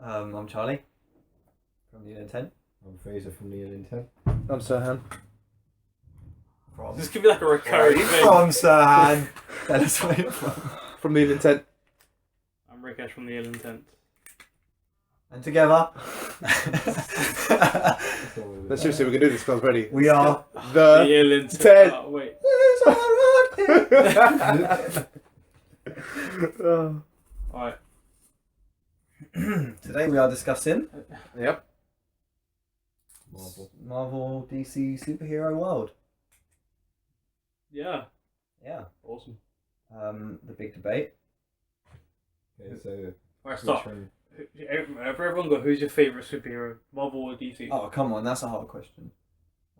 I'm Charlie from Neil Intent. I'm Fraser from Neil Intent. I'm Sirhan. This could be like a recurring thing. From Sirhan. That's where you're from. From Neil Intent. I'm Rikesh from the Ill Intent. And together, Let's seriously, we can do this because ready. we are The The Ill Intent. Ted. Oh, wait. Alright. Today we are discussing Yep. Marvel DC superhero world. Yeah. Yeah. Awesome. The big debate. Okay, so Alright, which stop. one? For everyone go, who's your favourite superhero? Marvel or DC? Oh come on, that's a hard question.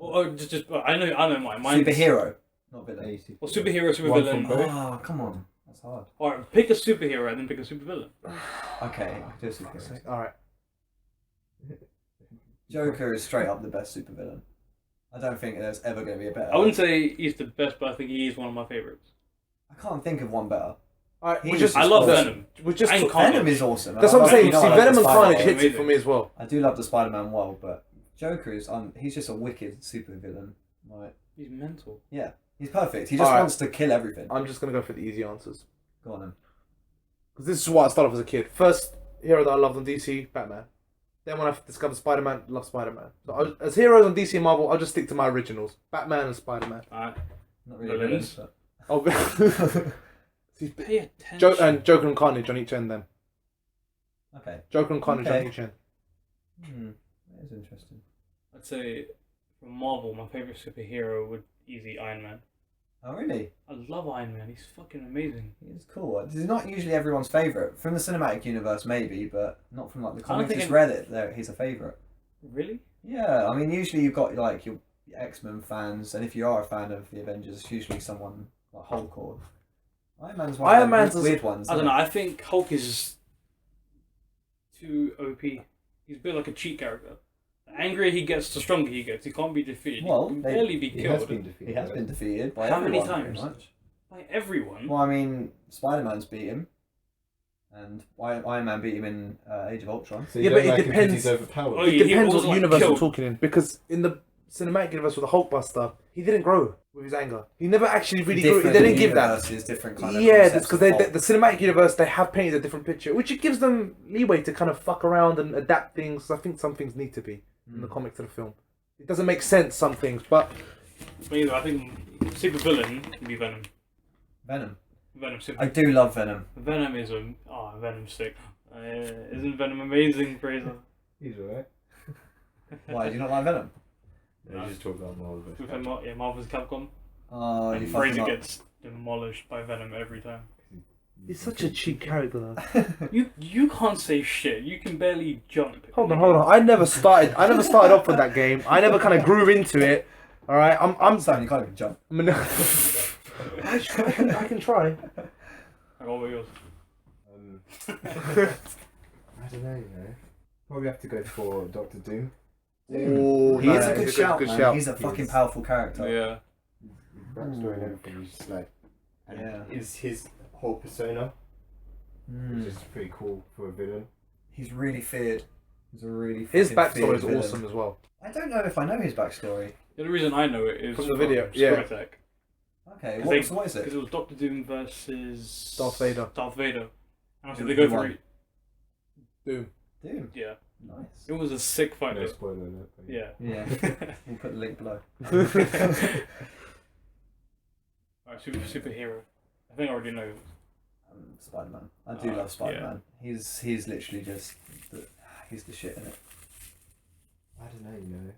I know mine. Mine's Superhero, not villain. AC. Well, superhero, One from supervillain. both. Oh come on, that's hard. Alright, pick a superhero and then pick a supervillain. Okay, I'll do a superhero. Alright. Joker is straight up the best supervillain. I don't think there's ever going to be a better. I wouldn't say he's the best, but I think he is one of my favourites. I can't think of one better. Alright, He we is just. I love awesome. Venom. We just. And That's Venom is awesome. what I I'm love- saying. you know, See, I like Venom the and Spider-Man. Carnage hits it for me as well. I do love the Spider-Man world, but Joker is he's just a wicked supervillain. Like, He's mental. he's perfect. He just Alright. wants to kill everything. I'm just gonna go for the easy answers Go on then. because this is what I started off as a kid. First hero that I loved on DC, Batman. Then when I discovered Spider-Man, love Spider-Man. So as heroes on DC and Marvel, I'll just stick to my originals: Batman and Spider-Man. Alright. Not really Villains. villains, Oh, Pay attention. Joker and Carnage on each end. Then but okay. Joker and Carnage Okay. on each end. That is interesting. I'd say from Marvel, my favourite superhero would easy Iron Man. Oh really? I love Iron Man. He's fucking amazing. He's cool. He's not usually everyone's favorite from the cinematic universe, maybe, but not from like the I don't comics. think It's it- rare that he's a favorite. Really? Yeah, I mean, usually you've got like your X-Men fans, and if you are a fan of the Avengers, it's usually someone like Hulk or Iron Man's one Iron of the Man's weird ones. I don't isn't know. it? I think Hulk is just too OP. He's a bit like a cheat character. The angrier he gets, the stronger he gets. He can't be defeated. Well, he can they- barely be He has killed been defeated. He has been defeated by How many everyone, pretty times? much. by everyone. Well, I mean, Spider-Man's beat him, and Iron Man beat him in Age of Ultron. So you Yeah, don't but it like him 'cause depends. He's overpowered. Oh, It yeah. depends was, what like, universe killed. we're talking in. Because in the cinematic universe with the Hulkbuster, he didn't grow with his anger. He never actually really grew. They didn't give that. universes, different kind of Yeah, that's concepts because of the Hulk. cinematic universe, they have painted a different picture, which it gives them leeway to kind of fuck around and adapt things. I think some things need to be in the comic to the film. It doesn't make sense, some things, but Me either. I think super villain can be Venom. Venom. Venom super. I do love Venom. Venom is Venom's sick. Isn't Venom amazing, Fraser? He's alright. Why do you not like Venom? Yeah, you just talk about Marvel. vs. With Marvel's Capcom. Oh, you And fucking Fraser up. gets demolished by Venom every time. he's such a cheap character. Though. You can't say shit. You can barely jump. Hold on. I never started off with that game. I never kind of grew into it. All right, I'm saying you can't even jump. I can try. I got what yours. I don't know, Probably have to go for Doctor Doom. Oh, He is a good shout, man. He's a He fucking is. powerful character. Yeah. His backstory and everything is just like, and Yeah. is his whole persona, Mm. which is pretty cool for a villain. He's really feared. He's a really His fucking backstory feared is villain. awesome as well. I don't know if I know his backstory. The only reason I know it is From the video, Screw yeah. Attack. Okay, Because what is Because it? it was Doctor Doom versus Darth Vader. Darth Vader. And so Who- they go who for won? it. Doom. Doom. Yeah. Nice. It was a sick fight. No though. spoiler alert. but Yeah. Yeah. We'll put the link below. Alright, superhero. I think I already know. Spider-Man. I do love Spider-Man. He's literally just he's the shit in it. I don't know,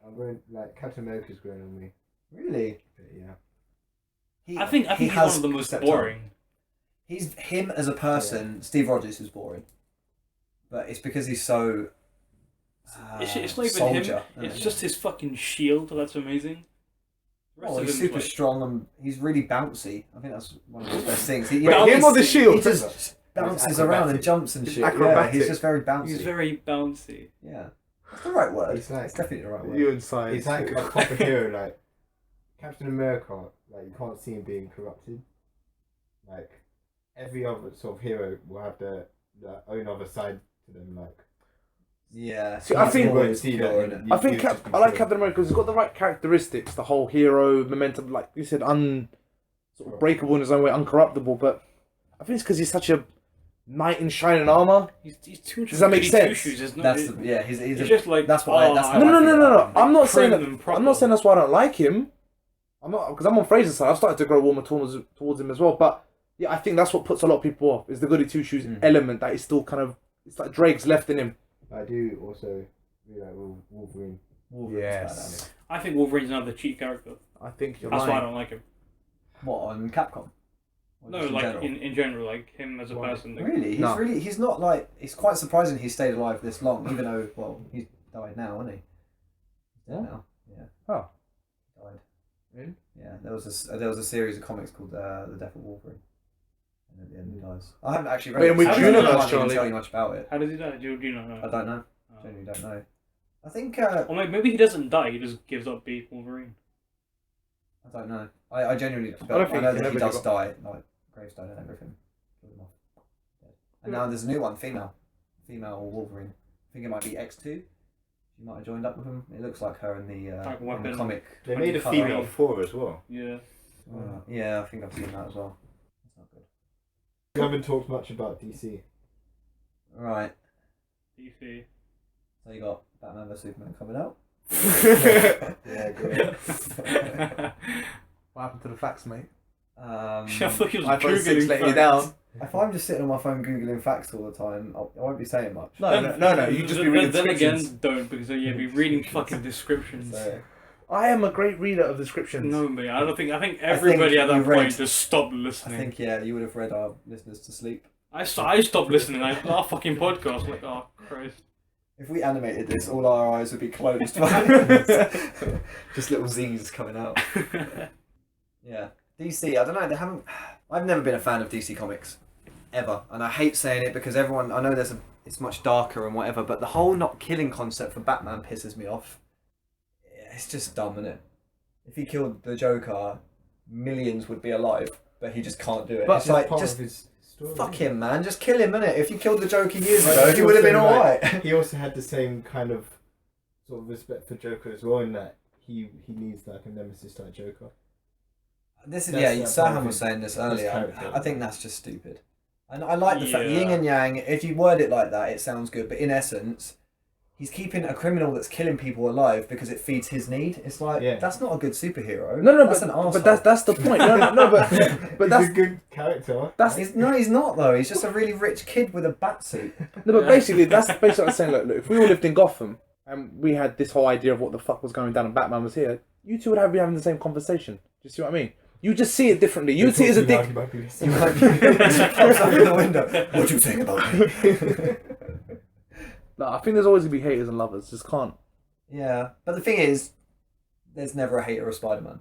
I'm going, like, Captain America's growing on me. Really? But yeah. I think he's one of the most stepped boring. up. He's him as a person. Steve Rogers is boring, but it's because he's so. It's not even soldier, him. isn't It's it? just his fucking shield. That's amazing. The rest Oh, of he's him's super like- strong and he's really bouncy. I think that's one of his best things. He, Wait, him or the shield? He just bounces around and jumps and He's shit. Yeah, acrobatic. he's just very bouncy. He's very bouncy. Yeah, that's the right word. He's like- It's definitely the right word. You inside. He's like a proper hero, like Captain America. Like, you can't see him being corrupted. Like, every other sort of hero will have their own other side to to them. Like, Yeah. See, I he's think- always See pure, that, innit? you- I think you'd just be I like killed. Captain America because he's got the right characteristics. The whole hero momentum, like you said, sort of breakable in his own way, uncorruptible. But I think it's because he's such a knight in shining armor. He's too much. Does that make goody sense? two-shoes. It's not, That's it- yeah. He's it's just like that's why. That's how No, I no, feel no, no, about no. him. I'm not saying Prim that. and proper. I'm not saying that's why I don't like him. I'm not because I'm on Fraser's side. I've started to grow warmer towards him as well. But yeah, I think that's what puts a lot of people off. Is the goody two shoes element that is still kind of it's like Drake's left in him. I do also really like Wolverine. Wolverine's Yes. badass. I think Wolverine's another cheat character. I think you're That's why I lying. don't like him. What on Capcom? Or No, just like general? in general, like him as a Why? person. Like, Really? No. He's not like. It's quite surprising he stayed alive this long, even though, well, he's died now, hasn't he? He's dead What? now. Yeah. Oh. Died. Really? Yeah. There was a series of comics called The Death of Wolverine. And at the end he dies. I haven't actually read Wait, it. in which so I can't universe, even Charlie? tell you much about it. How does he die? Do you not I know? don't know. Oh. Genuinely don't know. I think. Or maybe he doesn't die. He just gives up being Wolverine. I don't know. I genuinely. don't I think know he that he ever does got- die, like gravestone and everything. Killed him off. Dead. And now there's a new one, female Wolverine. I think it might be X2. She might have joined up with him. It looks like her in the Weapon. comic. They made a cover. female 4 as well. Yeah. Yeah, I think I've seen that as well. That's not good. We haven't talked much about DC. Right. DC. So you got Batman vs Superman coming out. Yeah, good. What happened to the facts, mate? I thought he was iPhone 6 Googling letting you facts. down. If I'm just sitting on my phone googling facts all the time, I won't be saying much. No. You just be reading Then descriptions. again, don't because you'll be reading fucking descriptions. So, I am a great reader of descriptions. No, mate. I don't think. I think everybody at that you've point read- just stopped I listening. think you would have read our listeners to sleep. I stopped listening. Our fucking podcast. Like, oh Christ. If we animated this, all our eyes would be closed. Just little Z's coming out. Yeah. DC, I don't know, they haven't... I've never been a fan of DC Comics. Ever. And I hate saying it because everyone... I know it's much darker and whatever, but the whole not killing concept for Batman pisses me off. It's just dumb, isn't it? If he killed the Joker, millions would be alive, but he just can't do it. But it's That's like, part just of his story. fuck him, man. Just kill him, innit? If you killed the Joker years But ago, he would have been also, alright. He also had the same kind of sort of respect for Joker as well, in that he needs like a nemesis like Joker. This is That's Sam part was of saying this his earlier. character. I think that's just stupid. And I like the fact Yeah. yin and yang. If you word it like that, it sounds good. But in essence, he's keeping a criminal that's killing people alive because it feeds his need. It's like that's not a good superhero. No, that's an arsehole. but that's the point. No, but He's that's a good character. that's He's not though. He's just a really rich kid with a bat suit. no, but basically that's basically what I'm saying. Look, if we all lived in Gotham and we had this whole idea of what the fuck was going down and Batman was here, you two would be having the same conversation. Do you see what I mean? You just see it differently. You see it as a dick. He might be comes up in the window. What do you think about me? No, I think there's always gonna be haters and lovers. Just can't. Yeah, but the thing is, there's never a hater of Spider-Man.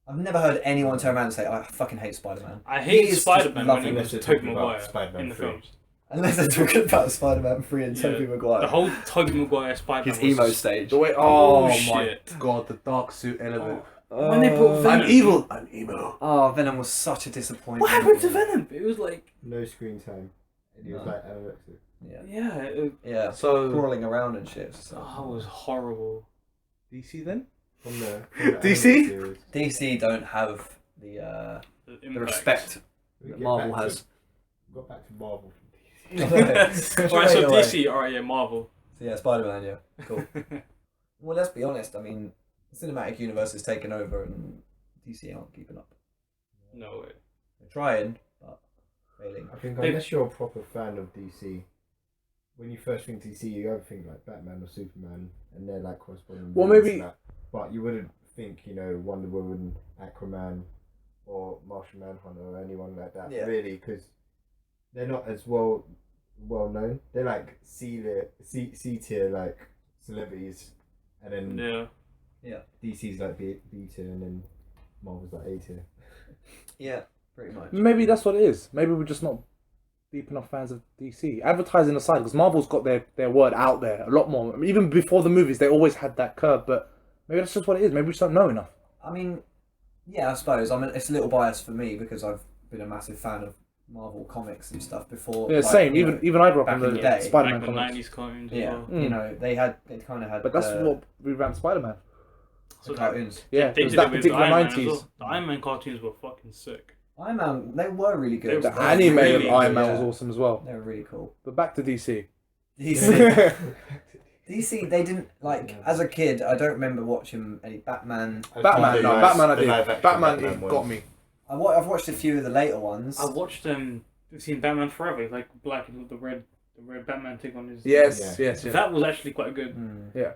I've never heard anyone turn around and say, I fucking hate Spider-Man. I He hate is Spider-Man when lovely. he was Unless they're Tobey talking about Maguire Spider-Man in the 3. films. Unless they're talking about Spider-Man 3 and Yeah. Tobey Maguire. The whole Tobey Maguire Spider-Man. His was emo stage. The way. Oh, Oh, my shit. god, the dark suit element. When they put Venom. I'm evil. I'm emo. Oh, Venom was such a disappointment. What happened to Venom? It was like, No screen time. And he was No. like anorexic. Yeah. yeah, Yeah. So Crawling around and shit. So. it was horrible. DC then? From the DC? animated series. DC don't have the The respect We that get Marvel back to- has. Got back to Marvel from Alright, so Straight away. DC, alright, yeah, Marvel. So yeah, Spider-Man, yeah. Cool. Well, let's be honest. I mean, the cinematic universe is taking over and DC aren't keeping up. No way. They're trying, but failing. I think They- unless you're a proper fan of DC, when you first think DC, you either think like Batman or Superman, and they're like corresponding. Well, villains maybe- and that. But you wouldn't think, Wonder Woman, Aquaman, or Martian Manhunter or anyone like that, Yeah. really, because they're not as well known. They're like C tier like celebrities, and then Yeah. DC's like B tier, and then Marvel's like A tier. Yeah, pretty much. Maybe that's what it is. Maybe we're just not deep enough fans of DC. Advertising aside, because Marvel's got their word out there a lot more. I mean, even before the movies, they always had that curve. But maybe that's just what it is. Maybe we just don't know enough. I mean, yeah, I suppose. I mean, it's a little biased for me because I've been a massive fan of Marvel comics and stuff before. Yeah, like, same. you know, Even I grew up back on in the the day, Spider-Man Like the comics. 90s cartoons as yeah, well. you know, they kind of had. But that's what revamped Spider-Man. So the cartoons. Yeah, they it was did that it with particular Iron Man as 90s. well. The Iron Man cartoons were fucking sick. Iron Man, they were really good. The The They were anime really of Iron good, Man yeah. was awesome as well. They were really cool. But back to DC. DC, DC, they didn't like. As a kid, I don't remember watching any Batman. Batman, no, Batman I The did. live-action Batman, it ones. got me. I've watched a few of the later ones. I watched You've seen Batman Forever, like black and the red Batman take on his. Yes, Yeah. yes, yes. That was actually quite good. Hmm, But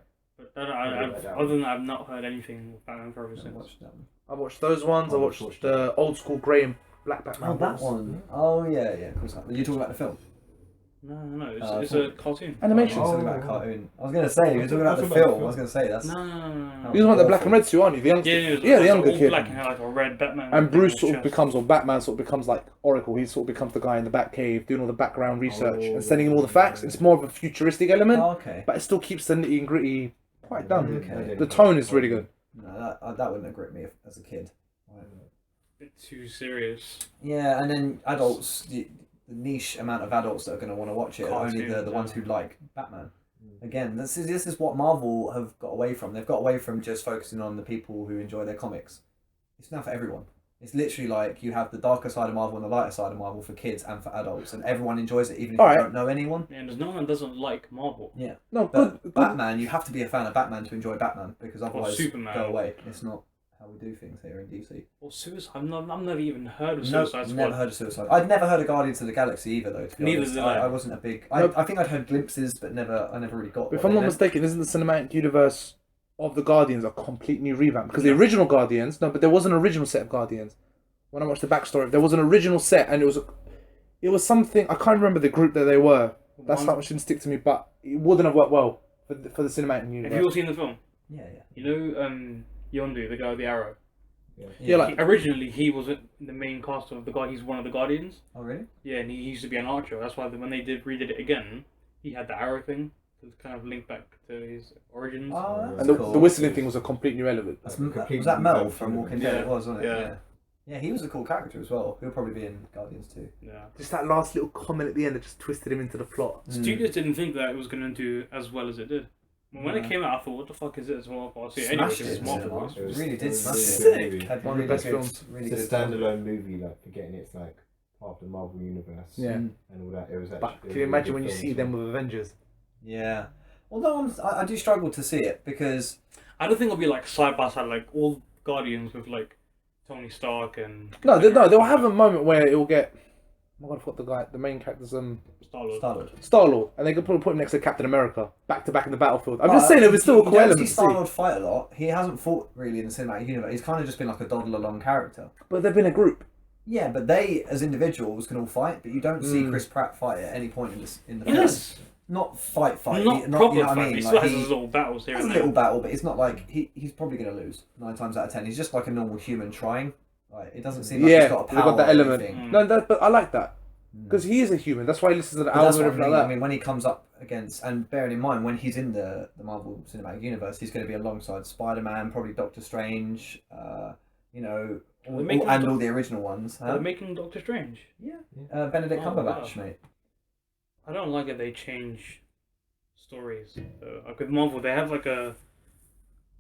really like that other one. than that, I've not heard anything with Batman Forever I since. watched that one. I watched those ones. I I watched watched the old school grey and black Batman. Oh, that ones. one. Oh yeah, yeah. Of course. You're talking about the film. No, it's, I it's thought- a cartoon. Animation. I was Oh. talking about a cartoon. I was gonna say you're talking about the I was talking about film. the I was gonna say that's. No. You want the black and red suit, aren't you? The young, Yeah, yeah, it was the younger all kid. black and had like a red Batman. And Bruce on sort his of chest. becomes, or Batman sort of becomes like Oracle. He sort of becomes the guy in the Batcave doing all the background research and sending him all the facts. It's more of a futuristic element, Oh, okay. but it still keeps the nitty and gritty quite done. Okay. The tone is really good. No, that wouldn't have gripped me as a kid. A bit too serious. Yeah, and then adults, the niche amount of adults that are going to want to watch it are only the Cartoons, ones who yeah. like Batman. Again, this is what Marvel have got away from. They've got away from just focusing on the people who enjoy their comics. It's now for everyone. It's literally like you have the darker side of Marvel and the lighter side of Marvel for kids and for adults, and everyone enjoys it even if Alright. you don't know anyone. And there's no one that doesn't like Marvel. Yeah, No, but good. Batman, you have to be a fan of Batman to enjoy Batman because otherwise, Superman. go away. It's not how we do things here in DC. Or Suicide. I've never even heard of No, Suicide Squad. never heard of Suicide. I'd never heard of Guardians of the Galaxy either, though. To be Neither honest, did I. I wasn't a big. No. I think I'd heard glimpses, but I never really got. If what I'm they not meant. mistaken, isn't the cinematic universe of the Guardians a complete new revamp? Because No. the original Guardians, no, but there was an original set of Guardians. When I watched the backstory, there was an original set, and it was something I can't remember the group that they were. That's One- not what didn't stick to me, but it wouldn't have worked well for the cinematic universe. Have you all seen the film? Yeah, yeah. You know, Yondu, the guy with the arrow. Yeah, like- Originally, he was in the main cast of the guy. He's one of the Guardians. Oh really? Yeah, and he used to be an archer. That's why when they redid it again, he had the arrow thing to kind of link back to his origins. Oh, that's And the, cool. the whistling thing was a complete new element. That's, Completely was that Mel different from film. Walking Dead? Yeah, It was, wasn't it? yeah. Yeah, he was a cool character as well. He'll probably be in Guardians too. Yeah. Just that last little comment at the end that just twisted him into the plot. Studios didn't think that it was going to do as well as it did. When it No. came out, I thought, what the fuck is it? Well, I'll see it anyway, Smashed because it. it's Marvel. It It was- really it did was smash really it. good movie. Had One of the really best good- films. Really It's a good film. standalone movie, like forgetting it's like part of the Marvel universe. Yeah. Mm. And all that. It was actually. But can you imagine when you see them with Avengers? Yeah. Although I do struggle to see it because I don't think it'll be like side by side, like all Guardians with like Tony Stark and. No, they'll have a moment where it will get. Oh my god, I forgot the main character's Star-Lord. Star-Lord. Star-Lord, and they could put him next to Captain America, back to back in the battlefield. I'm just saying, it was still a cool You don't element see to see. Star-Lord fight a lot. He hasn't fought really in the cinematic universe. He's kind of just been like a doddle along character. But they've been a group. Yeah, but they as individuals can all fight, but you don't see Mm. Chris Pratt fight at any point in the film. Yes. Not fight. Not you proper know what I fight. mean? He Like, still has he his little battles here has a and little there. battle, but it's not like he's probably going to lose 9 times out of 10. He's just like a normal human trying. Like it doesn't seem like Yeah, he's got a they've power. got that or element. anything. No, but I like that because he is a human. That's why he listens to the But that's album and what I everything mean. like I that. mean, when he comes up against, and bearing in mind, when he's in the Marvel Cinematic Universe, he's going to be alongside Spider-Man, probably Doctor Strange, you know, They're making and Doc- all the original ones. They're Huh? making Doctor Strange. Benedict Oh, Cumberbatch, wow. mate. I don't like it. They change stories. Like with Marvel, they have like a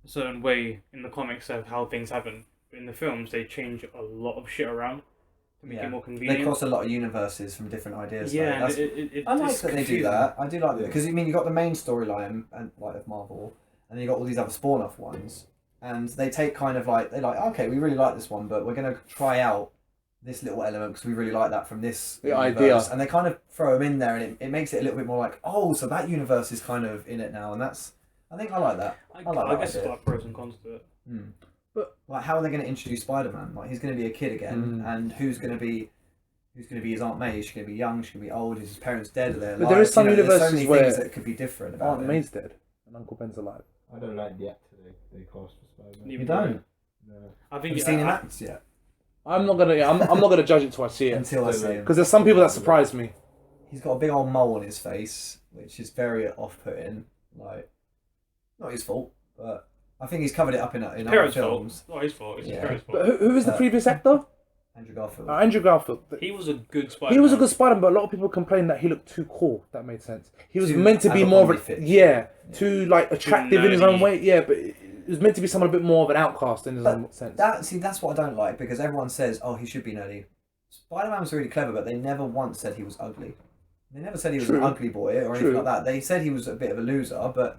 certain way in the comics of how things happen. But in the films, they change a lot of shit around to make it more They convenient. cross a lot of universes from different ideas. though. Yeah, and That's- I like it's that they do confusing. that. I do like that Yeah. because you got the main storyline and like of Marvel, and then you got all these other spawn-off ones, and they take kind of like okay, we really like this one, but we're gonna try out this little element because we really like that from this The universe. idea. And they kind of throw them in there, and it makes it a little bit more like, oh, so that universe is kind of in it now, and I think I like that. I like that guess it's idea. got pros and cons to it. Hmm. But- like, how are they going to introduce Spider-Man? Like, he's going to be a kid again, Mm. and who's going to be his Aunt May? Is she going to be young? Is she going to be old? Is his parents dead? Are they alive? But there is some there's so universes many where things that could be different about Aunt him. May's dead and Uncle Ben's alive. I don't like the actor they cast for Spider-Man. You don't? No. I Have think you seen him act yet? I'm not gonna. Yeah, I'm not gonna judge it till I see it Until I see him. because there's some people that surprise me. He's got a big old mole on his face, which is very off-putting. Like, not his fault, but I think he's covered it up in other Parents' films. fault. Not his fault. It's Yeah. his parents' But fault. who is the previous actor? Andrew Garfield. Andrew Garfield. He was a good Spider-Man. He was a good Spider-Man, but a lot of people complained that he looked too cool. If that made sense. He was Too meant to be more of a Abercrombie fit. too like attractive in his own nerdy. way. Yeah, but it was meant to be someone a bit more of an outcast in his own sense. That's what I don't like, because everyone says, oh, he should be nerdy. Spider-Man was really clever, but they never once said he was ugly. They never said he was an True. ugly boy or anything True. like that. They said he was a bit of a loser, but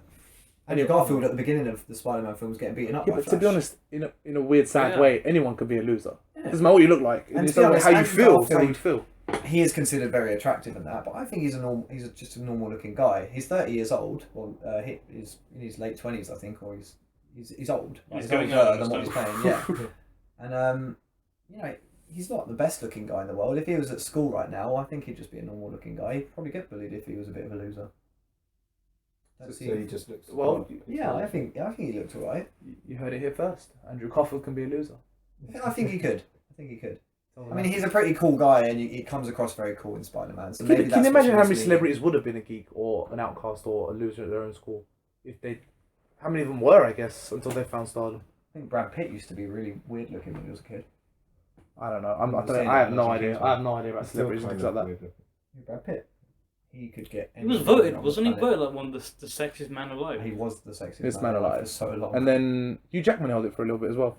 Andrew Garfield at the beginning of the Spider-Man film was getting beaten up Yeah, by but to Flash. be honest, in a weird, sad Yeah. way, anyone could be a loser. Yeah. Doesn't matter what you look like. And It's to be not honest, how you Andrew feel. It's how you Garfield- feel. He is considered very attractive in that, but I think he's just a normal looking guy. He's 30 years old, or he's in his late 20s, I think, or he's old. Like, He's he's going older out than what and he's playing. Yeah, and you know, he's not the best looking guy in the world. If he was at school right now, I think he'd just be a normal looking guy. He'd probably get bullied if he was a bit of a loser. Don't So see- he just looks. Well, yeah, I think he looked alright. You heard it here first. Andrew Garfield can be a loser. I think he could. I mean, he's a pretty cool guy, and he comes across very cool in Spider-Man. So maybe Can that's you what imagine how many misleading. celebrities would have been a geek or an outcast or a loser at their own school if they? How many of them were? I guess until they found stardom. I think Brad Pitt used to be really weird looking when he was a kid. I don't know. I've I have seen no it, idea. I have no idea about celebrities and things like that. Who, Brad Pitt? He could get. He was anyone voted, on the wasn't he? planet. Voted like one of the sexiest man alive. He was the sexiest This man alive. for so long. And then Hugh Jackman held it for a little bit as well.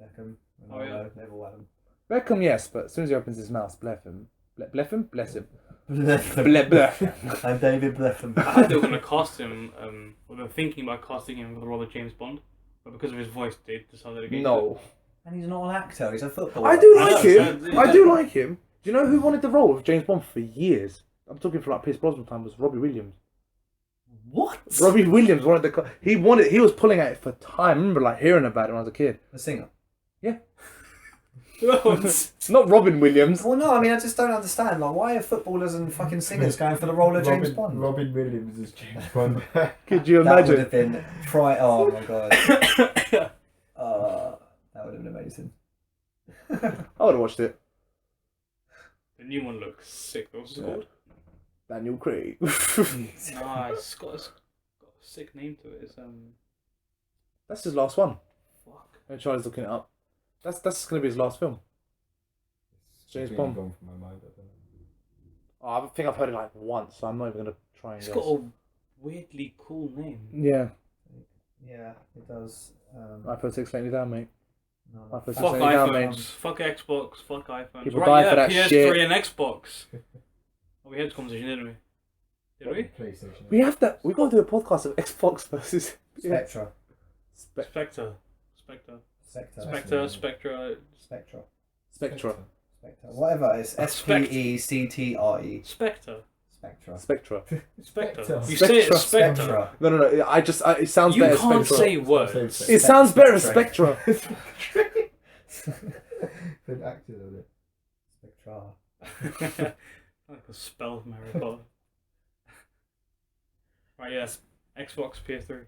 Beckham, Oh, yeah. Ronaldo, they've all had him. Beckham, yes, but as soon as he opens his mouth, bless him. Bless him? Bless him. Bletham. Bless. I'm David Bletham. I heard they were going to cast him, or they're thinking about casting him for the role of James Bond, but because of his voice, they decided against it. No. And he's not an actor, he's a footballer. I do I like know, him. yeah. I do like him. Do you know who wanted the role of James Bond for years? I'm talking for like Pierce Brosnan time, was Robbie Williams. What? Robbie Williams wanted the. He was pulling at it for time. I remember like hearing about it when I was a kid. The singer. Not Robin Williams. Well, no, I mean, I just don't understand. Like, why are footballers and fucking singers going for the role of James Bond? Robin Williams is James Bond. Could you That would imagine? have been oh my god. That would have been amazing. I would have watched it. The new one looks sick. What's it Yeah. called? Daniel Craig. Nah, it's got a sick name to it. It's That's his last one. fuck. And Charlie's looking it up. That's going to be his last film. James It's Bond. gone from my mind. I don't know. Oh, I think I've heard it like once, so I'm not even going to try and It's guess. got a weirdly cool name. Yeah. Yeah, it does. iPhone 6 letting you down, mate. No, iPhone Fuck 6 letting you down, iPhones. mate. Fuck Xbox. Fuck iPhones. People right, die for that PS3 shit. and Xbox. Oh, we had this conversation, didn't we? Did we? PlayStation. We have that. We've got to do a podcast of Xbox versus Spectra. Spectre. Spectra. Spectre. Spectra. Spectra. Spectra. Spectra. Whatever. It's SPECTRE. Spectre. Spectra. Spectra. Spectre. You Spectra. say it's Spectre. Spectra. No. it sounds You better. can't Spectra. say words. It sounds better as Spectra. Spectra. Been acted on it. Spectra. Like a spell from Harry Potter. Right, yes. Xbox, PS3.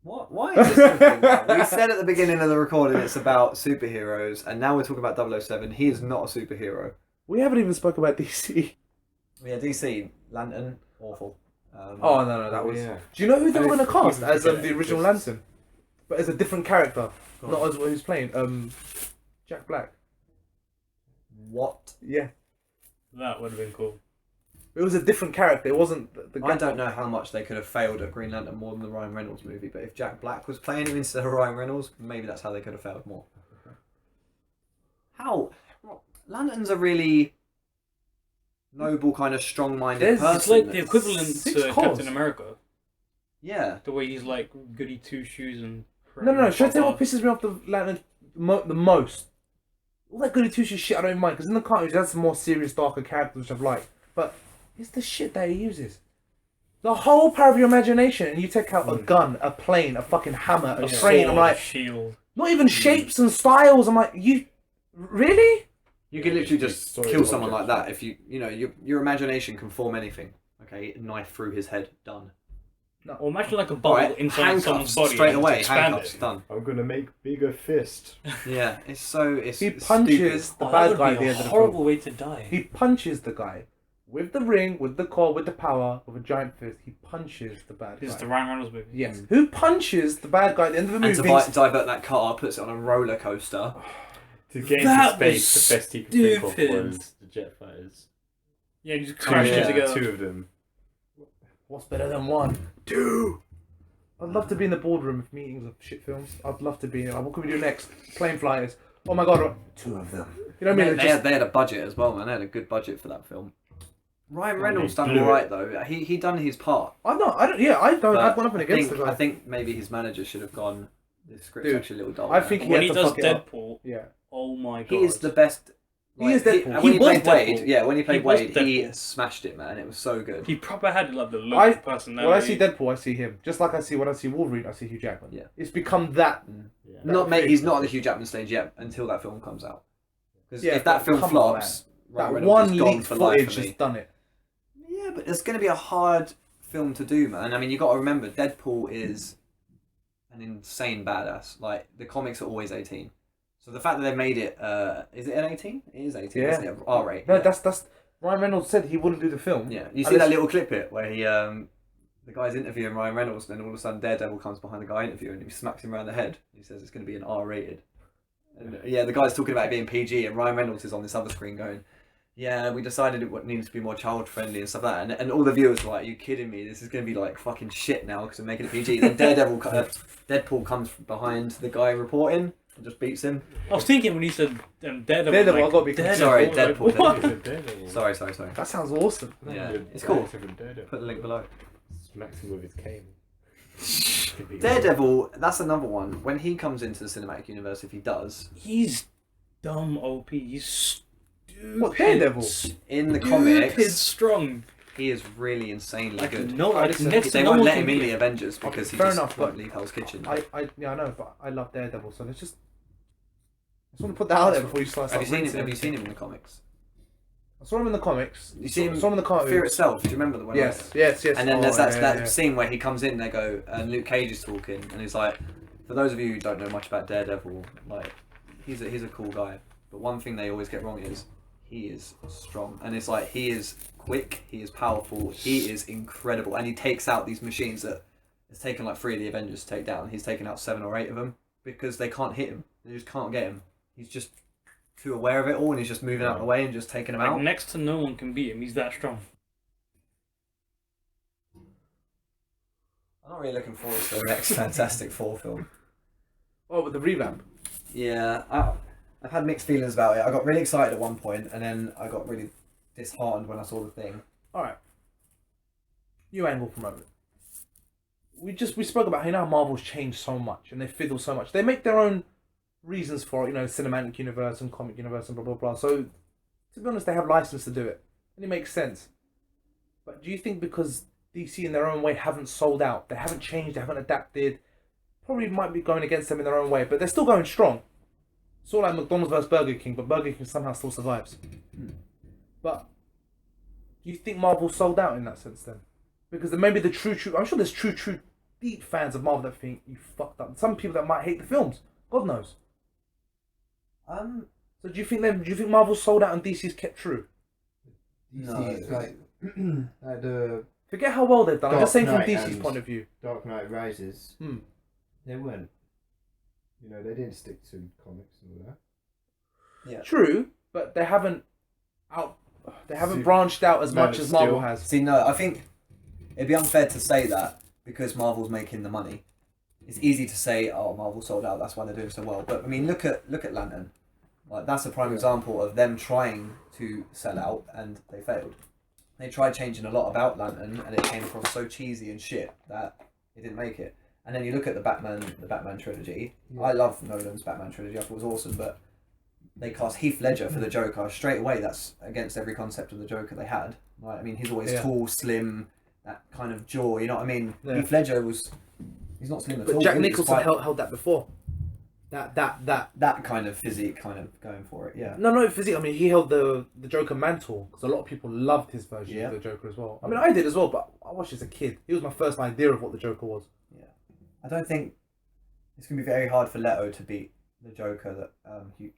What? Why is this something now? We said at the beginning of the recording it's about superheroes, and now we're talking about 007. He is not a superhero. We haven't even spoke about DC. Yeah, DC. Lantern. Awful. Oh no, that was. Yeah. Do you know who they were going to I cast keep as forgetting the it original exists. Lantern, but as a different character, Go not on. as who's playing. Jack Black. What? Yeah, That would have been cool. it was a different character. It wasn't the I don't know how much they could have failed at Green Lantern more than the Ryan Reynolds movie, but if Jack Black was playing him instead of Ryan Reynolds, maybe that's how they could have failed more. How? Lanterns are really noble, kind of strong-minded There's- person. It's like the that's- equivalent Six to cars. Captain America. Yeah. The way he's like goody two shoes and. No. Should I tell you what pisses me off the Lantern the most? All that goody two shoes shit I don't mind because in the cartoons he has some more serious, darker characters which I've liked, but it's the shit that he uses. The whole power of your imagination, and you take out a gun, a plane, a fucking hammer, a train. I'm like, shield. not even shapes and styles. I'm like, you really? You can literally just Story kill logic. someone like that if your imagination can form anything. Okay, knife through his head, done. Or imagine like a bubble Alright, inside someone's handcuffs body. straight and away. just expand Handcuffs, it. done. I'm gonna make bigger fist. Yeah, it's He it's punches stupid. the Oh, that bad would guy be at the a end of the horrible film. way to die. He punches the guy with the ring, with the core, with the power, with a giant fist. He punches the bad This is guy. the Ryan Reynolds movie. Yes. Who punches the bad guy at the end of the And movie? to divert that car, puts it on a roller coaster. To get into That space, was the best he could think of stupid. was the jet fighters. Yeah, you just Two, crashed yeah. it together. two of them. What's better than one? Two. I'd love to be in the boardroom of meetings of shit films. I'd love to be in. Like, what can we do next? Plane flyers. Oh my god, two of them. You know what I mean? They had a budget as well, man. They had a good budget for that film. Ryan Reynolds done blew it. alright though. He done his part. I don't. Yeah, I don't. But I've got nothing against the guy. I think maybe his manager should have gone. The script's Dude, actually a little dull. I man." think When had he to does fuck it up. Deadpool, Yeah. oh my god. he is the best. He is Deadpool. when He he was played Wade, Deadpool. yeah, when he played He was Wade, he Deadpool. smashed it, man. It was so good. He proper had like the look, I- personality. When I see Deadpool, I see him. Just like when I see Wolverine, I see Hugh Jackman. Yeah. It's become that. Yeah. Not mate, he's not at the Hugh Jackman stage yet until that film comes out. Because Yeah, if that but film come flops, That Ryan Reynolds one is gone leaked for life footage for has me. done it. Yeah, but it's going to be a hard film to do, man. I mean, you got to remember, Deadpool is an insane badass. Like the comics are always 18, so the fact that they made it, is it an 18? It is 18, Yeah. isn't it? R-rate. No, yeah. that's Ryan Reynolds said he wouldn't do the film. Yeah, you see Unless- that little clip it where he the guy's interviewing Ryan Reynolds, and then all of a sudden Daredevil comes behind the guy interviewing, and he smacks him around the head. He says it's going to be an R-rated. And yeah, the guy's talking about it being PG, and Ryan Reynolds is on this other screen going, "Yeah, we decided it needs to be more child friendly and stuff like that." And all the viewers were like, "Are you kidding me? This is going to be like fucking shit now because we're making it PG." Then Deadpool comes behind the guy reporting and just beats him. I was thinking when he said Daredevil. Daredevil, like, I gotta be Daredevil, Sorry, like, Deadpool, what? He's a Daredevil. Sorry. That sounds awesome. Yeah, The it's cool. actor from Daredevil. Put the link below. Smacks him with his cane. Could be Daredevil, that's another one. When he comes into the cinematic universe, if he does, He's dumb OP. He's stupid. What, Daredevil? in the Stupid comics, strong. he is really insanely Like good. no, like, listen, next They to no won't one let can him in beat the Avengers because he fair just enough, won't but leave Hell's Kitchen. Yeah, I know, but I love Daredevil, so let's just. I just want to put that out there before you start. Have you seen him? rinsing Have you everything. seen him in the comics? I saw him in the comics. You see him? Saw him in the cartoons. Fear Itself. Do you remember the one? Yes. And And then there's that yeah. scene where he comes in. They go, and Luke Cage is talking, and he's like, "For those of you who don't know much about Daredevil, like, he's a cool guy. But one thing they always get wrong is he is strong, and it's like he is quick, he is powerful, he is incredible, and he takes out these machines that it's taken like 3 of the Avengers to take down. He's taken out 7 or 8 of them because they can't hit him. They just can't get him. He's just too aware of it all, and he's just moving out of the way and just taking them Like, out. next to no one can beat him. He's that strong. I'm not really looking forward to the next Fantastic Four film. Oh, with the revamp. Yeah, I've had mixed feelings about it. I got really excited at one point, and then I got really disheartened when I saw the thing. All right. New angle from it. We spoke about how now Marvel's changed so much and they fiddle so much. They make their own reasons for it, cinematic universe and comic universe and blah blah blah. So to be honest, they have license to do it, and it makes sense. But do you think because DC in their own way haven't sold out, they haven't changed, they haven't adapted, probably might be going against them in their own way, but they're still going strong. Sort of like McDonald's versus Burger King, but Burger King somehow still survives. But do you think Marvel sold out in that sense then? Because there may be the true, I'm sure there's true, deep fans of Marvel that think you fucked up. Some people that might hate the films. God knows. So do you think Marvel sold out and DC's kept true? No. DC's like the Forget how well they've done. I'm just saying from Dark Knight DC's and- point of view. Dark Knight Rises. Hmm. They weren't. They didn't stick to comics and all that. Yeah. True, but they haven't See, branched out as Man much of as Marvel Steel. has. See, no, I think it'd be unfair to say that because Marvel's making the money. It's easy to say, "Oh, Marvel sold out. That's why they're doing so well." But I mean, look at Lantern. Like that's a prime example of them trying to sell out and they failed. They tried changing a lot about Lantern and it came across so cheesy and shit that it didn't make it. And then you look at the Batman trilogy. Yeah. I love Nolan's Batman trilogy. I thought it was awesome, but they cast Heath Ledger for the Joker straight away. That's against every concept of the Joker they had. Right? I mean, he's always Yeah. tall, slim, that kind of jaw. You know what I mean? Yeah. Heath Ledger he's not slim at all. But Jack really. He's Nicholson quite- held that before. That. that kind of physique, kind of going for it. Yeah. No, physique. I mean, he held the Joker mantle because a lot of people loved his version Yeah. of the Joker as well. I mean, I did as well, but I watched as a kid. He was my first idea of what the Joker was. I don't think it's going to be very hard for Leto to beat the Joker that Heath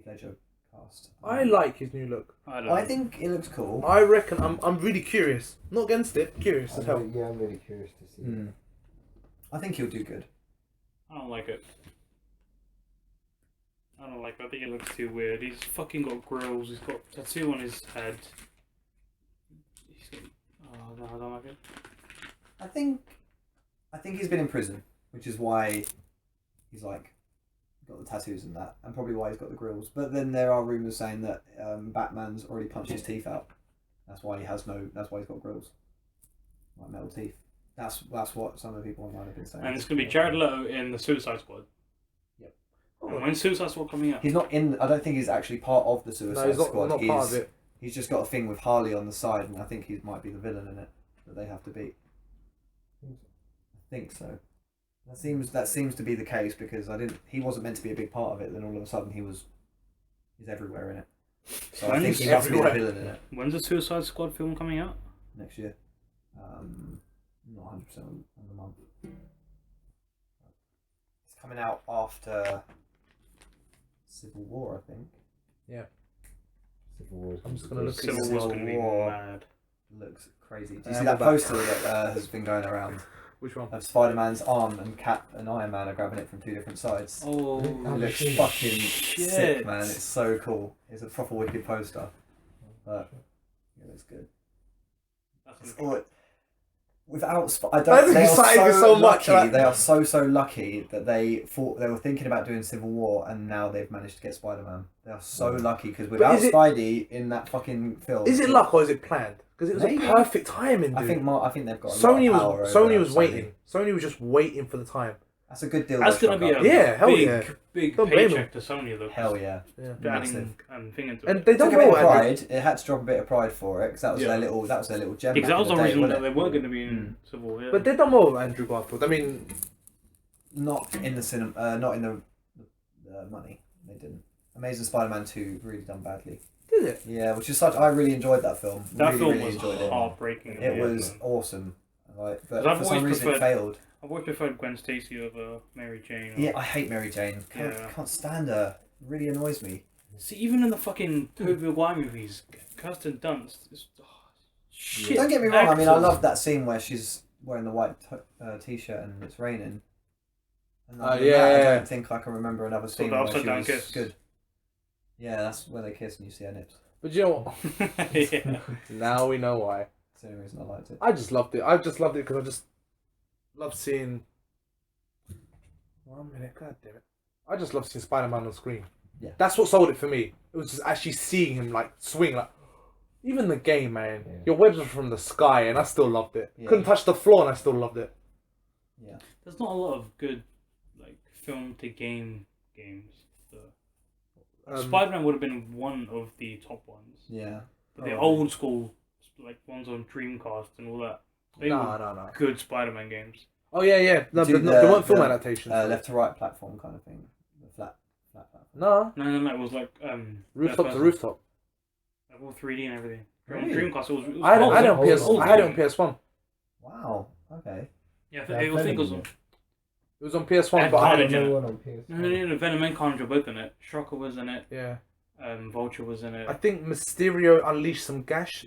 Ledger cast. I like his new look. I don't know. I think it looks cool. I reckon I'm really curious. Not against it. Curious as hell. I'm really curious to see. Mm. I think he'll do good. I don't like it. I don't like. I think it looks too weird. He's fucking got grills. He's got tattoo on his head. He's got, oh no, I don't like it. I think he's been in prison, which is why he's like got the tattoos and that, and probably why he's got the grills. But then there are rumors saying that Batman's already punched his teeth out. That's why he has no. That's why he's got grills, like metal teeth. That's what some of the people online have been saying. And it's gonna be Jared Leto in the Suicide Squad. Yep. And when's Suicide Squad coming out? He's not in. I don't think he's actually part of the Suicide No, he's not, Squad. not part of it. He's just got a thing with Harley on the side, and I think he might be the villain in it that they have to beat. I think so. That seems to be the case because he wasn't meant to be a big part of it. Then all of a sudden he's everywhere in it. So I think he must be the villain in it When's the Suicide Squad film coming out? next year. Not 100% on the month. It's coming out after Civil War, I think. Civil War. I'm just gonna look at Civil War's Civil gonna be War. mad. Looks crazy. Do I you see am that about- poster that has been going around Which one? of Spider-Man's arm and Cap and Iron Man are grabbing it from two different sides? Oh, It looks shit. fucking Shit. sick, man. It's so cool. It's a proper wicked poster. But it looks good. That's It's gonna be- all, without I think they are excited so much, lucky. like- They are so lucky that they thought they were thinking about doing Civil War, and now they've managed to get Spider-Man. They are so lucky because without is it- Spidey in that fucking film, Is it luck or is it planned? Because it was Maybe. a perfect timing, dude. I think they've got a Sony lot of power was over Sony was Sony. waiting. Sony was just waiting for the time. That's a good deal. That's they gonna be struck a up. Yeah, hell big, yeah. big Don't blame paycheck to Sony though. Hell yeah. Yeah. Adding and thing into And it. they Took don't a bit know of Andrew. pride. It had to drop a bit of pride for it because that was Yeah. their little gem. Because back that was in the day, reason wasn't that it? they were going to be in Civil War. Yeah. But they've done more with Andrew Garfield. I mean, Not in the cinema. Not in the money. They didn't. Amazing Spider-Man 2 really done badly. did it? Yeah, which is such. I really enjoyed that film. that really, film really was enjoyed it. heartbreaking. It Yeah. was awesome. Like, but 'Cause I've for some always reason it preferred- failed. I've always preferred Gwen Stacy over Mary Jane. Yeah, I hate Mary Jane. Yeah. Can't stand her. It really annoys me. See, even in the fucking Tobey Maguire movies, Kirsten Dunst is shit. Don't get me wrong. I mean, I actress. love that scene where she's wearing the white t-shirt and it's raining. And other than yeah, that, I yeah. don't think I can remember another So scene the where upside she down was kiss. good. Yeah, that's where they kiss and you see her nips. But you know what? Yeah. Now we know why. That's the only reason I liked it. I just loved it. I just loved it because I just love seeing. 1 minute, god damn it! I just love seeing Spider-Man on screen. Yeah. That's what sold it for me. It was just actually seeing him like swing, like even the game, man. Yeah. Your webs were from the sky, and I still loved it. Yeah. Couldn't touch the floor, and I still loved it. Yeah. There's not a lot of good like film to game games. Spider-Man would have been one of the top ones. Yeah. But the Oh. old school, like ones on Dreamcast and all that, they were No. good Spider-Man games. Oh yeah. No, Do but the- they weren't film the, adaptations. Left to right platform kind of thing. The flat platform. No, No, it was like rooftop first- to rooftop. like all 3D and everything. Really? Dreamcast, it was I had it on old- PS. old I had it on game. PS1. Wow. Okay. Yeah, Yeah, I think it was Venom, on. It was on PS1, And but I had Carnage. it. No one on PS. No, Venom and Carnage were both in it. Shocker was in it. Yeah. Vulture was in it. I think Mysterio unleashed some gash.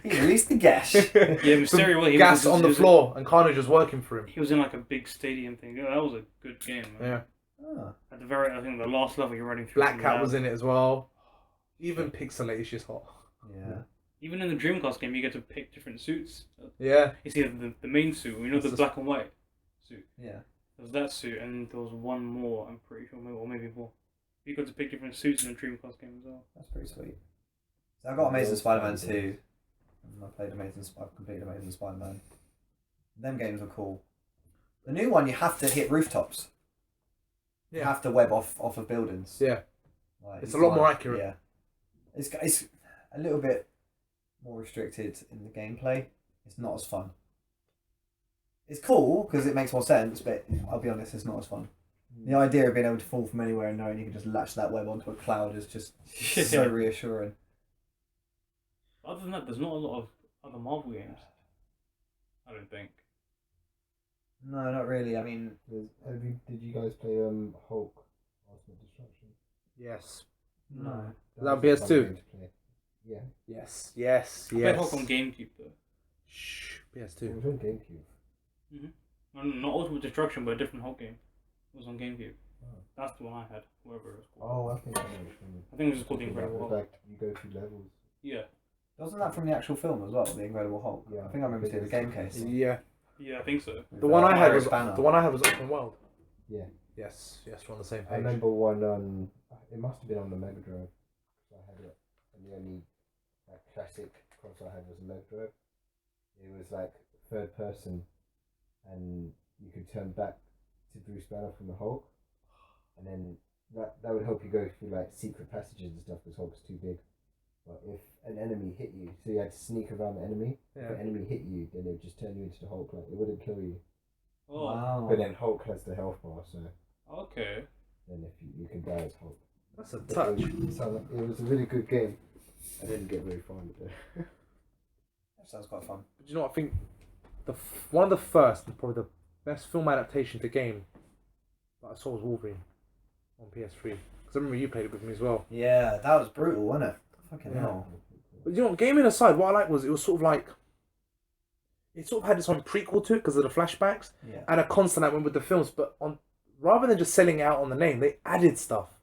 He released the gash. Yeah, Some Mysterio. Well, he gas was, on he the was- floor, and Carnage was working for him. He was in like a big stadium thing. Yeah, that was a good game. Man. Yeah. Ah. At the very, I think the last level you're running through. Black some Cat lab. was in it as well. Even pixelated is just hot. Yeah. Even in the Dreamcast game, you get to pick different suits. Yeah. It's either the main suit, or, you know, That's the just- black and white suit. Yeah. There was that suit, and there was one more. I'm pretty sure, or maybe more. You got to pick different suits in the Dreamcast game as well. That's pretty sweet. So I got Amazing Spider-Man 2. And I played I've completed Amazing Spider-Man. Them games were cool. The new one, you have to hit rooftops. You Yeah. have to web off of buildings. Yeah. Like, It's you a lot more can't- accurate. Yeah. It's a little bit more restricted in the gameplay. It's not as fun. It's cool because it makes more sense, but I'll be honest, it's not as fun. The idea of being able to fall from anywhere and knowing you can just latch that web onto a cloud is just so reassuring. Other than that, there's not a lot of other Marvel games. I don't think. No, not really. I mean, Did you guys play Hulk Ultimate Destruction? Yes. no. Is that was a PS2? fun game to play. Yeah. Yes. I played Hulk on GameCube though. Shh. It PS2. was on GameCube. Not Ultimate Destruction, but a different Hulk game. It was on GameCube. That's the one I had. Whatever it was called. Oh, I think I know which one. I think it was just called The Incredible It's Hulk. like you go through levels. Yeah. Wasn't that from the actual film as well, The Incredible Hulk? Yeah. I think I remember seeing the game case. Yeah. Yeah, I think so. With, The one I had Eric was Bana. open world. Yeah. Yes, we're on the same I page. remember one on. It must have been on the Mega Drive. So I had it, and the only like classic console I had was a Mega Drive. It was like third person, and you could turn back to Bruce Banner from the Hulk, and then that would help you go through like secret passages and stuff because Hulk's too big. But if an enemy hit you, so you had to sneak around the enemy. Yeah. If an enemy hit you, then it would just turn you into the Hulk. Like it wouldn't kill you. Oh, Wow. But then Hulk has the health bar, so okay. then if you can die as Hulk. That's a But touch. it was a really good game. I didn't get very far with it. That sounds quite fun. But you know what, I think one of the first and probably the best film adaptation to game that I saw was Wolverine on PS3. Because I remember you played it with me as well. Yeah, that was brutal, wasn't it? Fucking Yeah. hell. But you know, gaming aside, what I liked was it was sort of like it sort of had its own prequel to it because of the flashbacks Yeah. and a constant that went with the films. But rather than just selling it out on the name, they added stuff,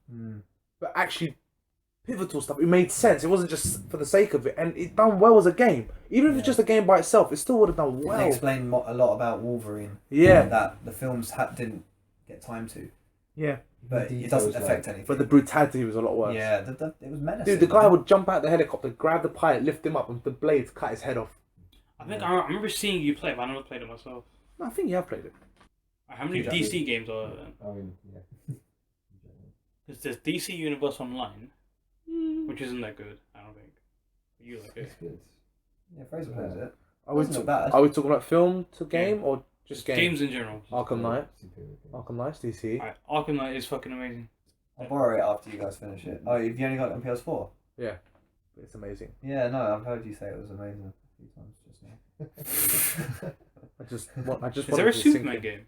but actually pivotal stuff. It made sense. It wasn't just for the sake of it, and it done well as a game. Even if it's Yeah. just a game by itself, it still would have done They well. explained a lot about Wolverine. Yeah. That the films didn't get time to. Yeah, But it doesn't affect anything. but the brutality was a lot worse. Yeah, it was menacing. Dude, the guy would jump out the helicopter, grab the pilot, lift him up, and the blades cut his head off. I think I remember seeing you play it, but I never played it myself. No, I think you have played it. How many Huge DC games are there then? I mean, yeah. Because there's DC Universe Online, which isn't that good, I don't think. You like it? It's good. Yeah, Fraser plays it. Are we, Wasn't bad. are we talking about film to game or just game? Games in general. Arkham Knight. Superior game. Arkham Knight, DC. Alright, Arkham Knight is fucking amazing. I'll borrow it after you guys finish it. Oh, have you only got it on PS4? Yeah, it's amazing. Yeah, no, I've heard you say it was amazing a few times just now. I just Is there a wanted to sink Superman it. game?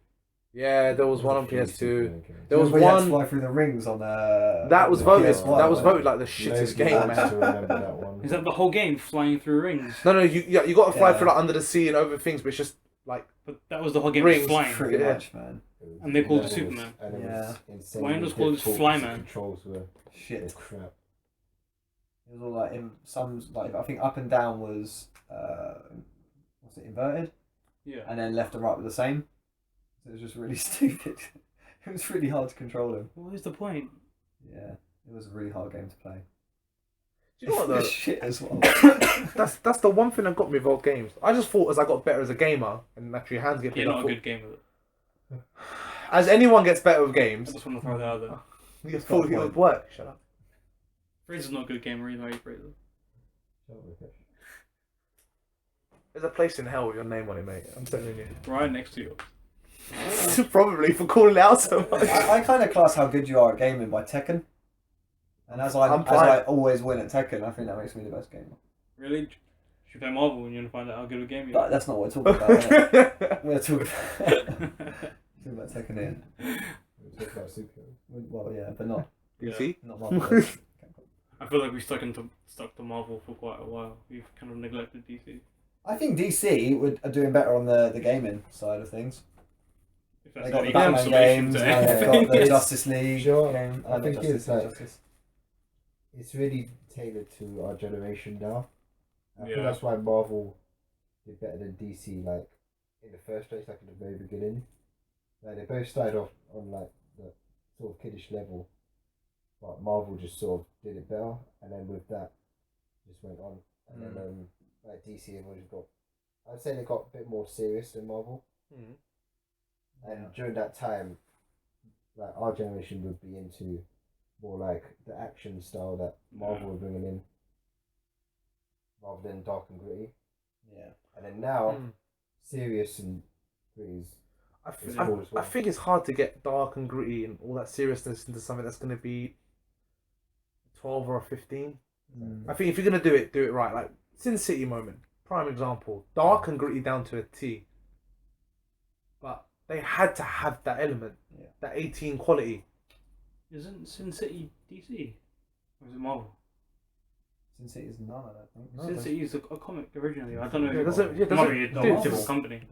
Yeah, there was one on There's a few PS2. Superman games. There was Remember you had to one fly through the rings on that was on voted. PS1, That was wasn't voted it? like the shittest Nobody game, likes man. to remember that one. Is that the whole game, flying through rings? No, you got to fly Yeah. through like under the sea and over things, but it's just like But that was the whole game, Rings. flying. Pretty Yeah. much, man. And they called it was- Superman. And it Yeah. was insane. Why not call it Flyman? Controls were Shit. crap. It was all like in some like I think up and down was what's it inverted, Yeah. and then left and right were the same. So it was just really stupid. It was really hard to control him. What is the point? Yeah, it was a really hard game to play. do you know what It was though? shit as well. That's the one thing that got me with old games. I just thought as I got better as a gamer and naturally your hands get You're bigger. not I a thought, good gamer. as anyone gets better with I games, just want to throw that out there. you thought it would work. Shut up. Fraser's not a good gamer either, are you, Fraser? There's a place in hell with your name on it, mate. I'm telling you. Right next to you. Probably for calling it out so much. I kind of class how good you are at gaming by Tekken, and as I'm I fine. always win at Tekken, I think that makes me the best gamer. Really? Should play Marvel when you want to find out how good a game you But are. that's not what we're talking about. Innit? We're talking about Tekken here. We talk about superheroes. Well, yeah, but not You Yeah. see? not Marvel. I feel like we stuck to Marvel for quite a while. We've kind of neglected DC. I think DC are doing better on the gaming side of things. If They that's got the any Batman consolation games, to and they've got the It's- Justice League Sure, game. I think Justice it's League, like- Justice. It's really tailored to our generation now. I think Yeah. that's why Marvel did better than DC, like in the first place, like in the very beginning. Like they both started off on like the sort of kiddish level, but Marvel just sort of did it better, and then with that, just went on. And then like DC have always got, I'd say they got a bit more serious than Marvel. And during that time, like our generation would be into more like the action style that Marvel were bringing in, rather than dark and gritty. Yeah. And then now, Mm. serious and gritty is I, It's I, cool as well. I think it's hard to get dark and gritty and all that seriousness into something that's going to be 12 or 15. I think if you're going to do it right. Like Sin City moment, prime example. Dark and gritty down to a T. But they had to have that element, that 18 quality. Isn't Sin City DC? Or is it Marvel? Sin City is none, I don't think. Sin City is a comic originally. I don't know. Yeah, does it- yeah, It does might it- be a dude, different does- company.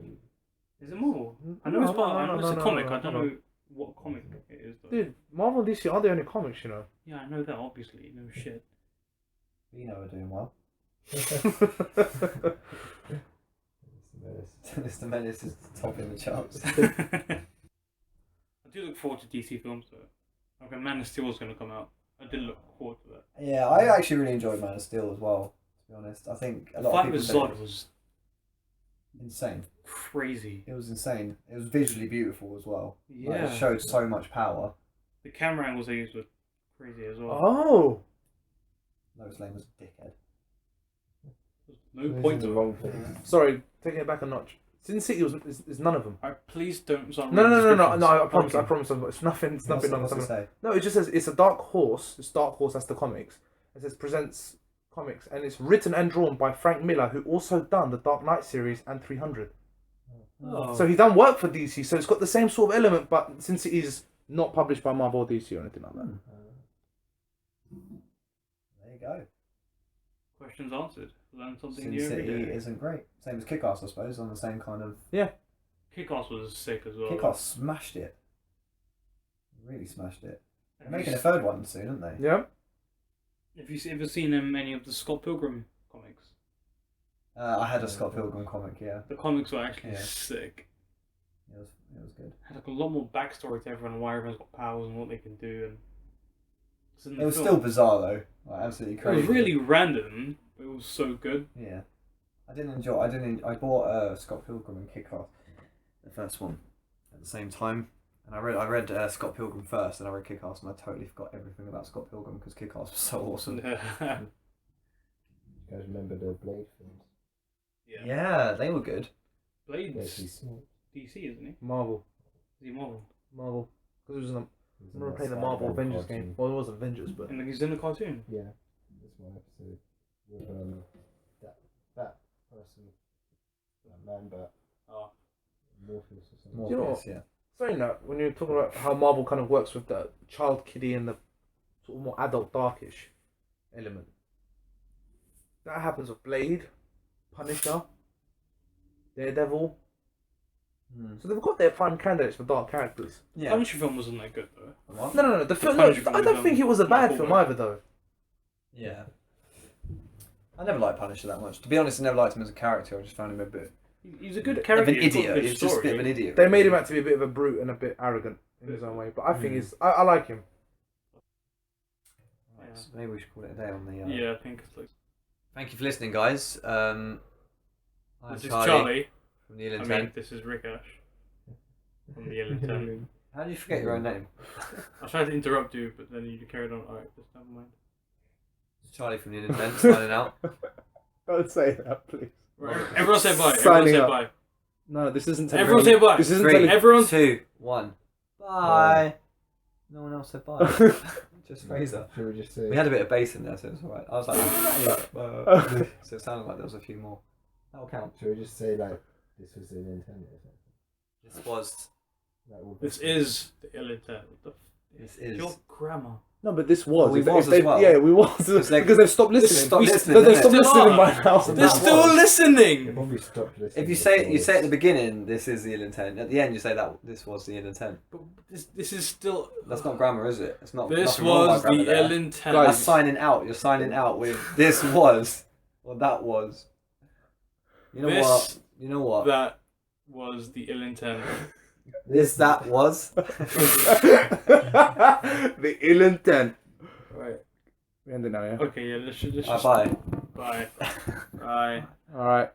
Is it Marvel? I know No, it's part. I know no, it's a no, comic. no, I don't no. know what comic it is though. Dude, Marvel and DC aren't the only comics, you know. Yeah, I know that. Obviously, no shit. Beano are doing well. Mr. Menace is topping the charts. I do look forward to DC films though. Like when Man of Steel is going to come out. I did look forward to that. Yeah, I actually really enjoyed Man of Steel as well. To be honest, I think a The lot fight of with people Zod said it was insane. crazy. It was insane. It was visually beautiful as well. Like, Yeah. it showed so much power. The camera angles they used were crazy as well. Oh, Lois Lane was a dickhead. No point the to wrong it. thing. sorry, taking it back a notch. Sin City is none of them. Alright, please don't start No, reading no. I descriptions. promise. Okay. I promise. It's nothing. It's nothing. What's it say? No, it just says it's a Dark Horse. It's Dark Horse. That's the comics. It says presents comics, and it's written and drawn by Frank Miller, who also done the Dark Knight series and 300. Oh. So he's done work for DC. So it's got the same sort of element, but since it is not published by Marvel or DC or anything like that. There you go. Questions answered. Learn something Sin new every City day. isn't great. Same as Kick-Ass, I suppose, on the same kind of... Kick-Ass was sick as well. Kick-Ass smashed it. Really smashed it. They're Have you making a s- third one soon, aren't they? Yeah. Have you ever seen any of the Scott Pilgrim comics? I had a Scott Pilgrim comic, yeah. The comics were actually Yeah. sick. It was good. Had like a lot more backstory to everyone, why everyone's got powers and what they can do. And 'cause in the It was film, still bizarre though. Like, absolutely it crazy. was really random, but it was so good. Yeah. I bought Scott Pilgrim and Kick-Ass, the first one, at the same time. And I read Scott Pilgrim first, and I read Kick-Ass, and I totally forgot everything about Scott Pilgrim because Kick-Ass was so awesome. You guys remember the Blade films? Yeah, they were good. Wesley Blade's Snipes. DC, isn't he? Marvel. Is he Marvel? Because it was in the. He's I in remember that playing the Spider-Man Marvel Avengers cartoon. game. Well, it wasn't Avengers, but And he's in the cartoon. Yeah, there's one episode with that person, that man, but Oh. Morpheus or something. Morpheus, You know what? yeah. saying that, when you're talking about how Marvel kind of works with the child kiddie and the sort of more adult darkish element, that happens with Blade, Punisher, Daredevil. So they've got their prime candidates for dark characters. Yeah. Punisher film wasn't that good though. What? No. The film. Punisher No, I film don't is, think it was a bad cool, film right? either, though. Yeah. I never liked Punisher that much. To be honest, I never liked him as a character. I just found him a bit He's a good of character. an he's got a idiot. good He's just a bit of an story. idiot. They made him out to be a bit of a brute and a bit arrogant in his own way, but I think he's. I like him. Right, so maybe we should call it a day on the. Yeah, I think it's like. Thank you for listening, guys. I'm This is Charlie Charlie. from the Ill I Intent. mean, this is Rick Ash from the Ill Intent. How do you forget your own name? I tried to interrupt you, but then you carried on. Alright, just never mind. It's Charlie from the Ill Intent signing out. Don't say that, please. Right, everyone say bye. Everyone Signing say up. bye. No, this isn't. Everyone say bye. This isn't. Three, telling- Everyone- 2, 1. Bye. No one else said bye. Just Fraser. Should we just say? We had a bit of bass in there, so it was alright. I was like, so it sounded like there was a few more. That'll count. Should we just say like this was an intent or something? This was. Like, we'll This put- is the Ill Intent. What the This is. Your grammar. No, but this was. We If they- was if they- as well. Yeah, we was It's like- because they've stopped listening. stopped We- listening, They've innit? stopped Still listening are. by now. They're They're That still was. They listening. probably stopped listening. If you say at the beginning, this is the Ill Intent. At the end, you say that this was the Ill Intent. But this is still. That's not grammar, is it? It's not. This nothing wrong was about grammar the there. Ill Intent. That's signing out. You're signing out with this was or that was. You know This- what? You know what? That was the Ill Intent. That was. The ill intent. Right. We end it now, yeah. Okay, yeah, let's just Bye. Bye. Bye. All right.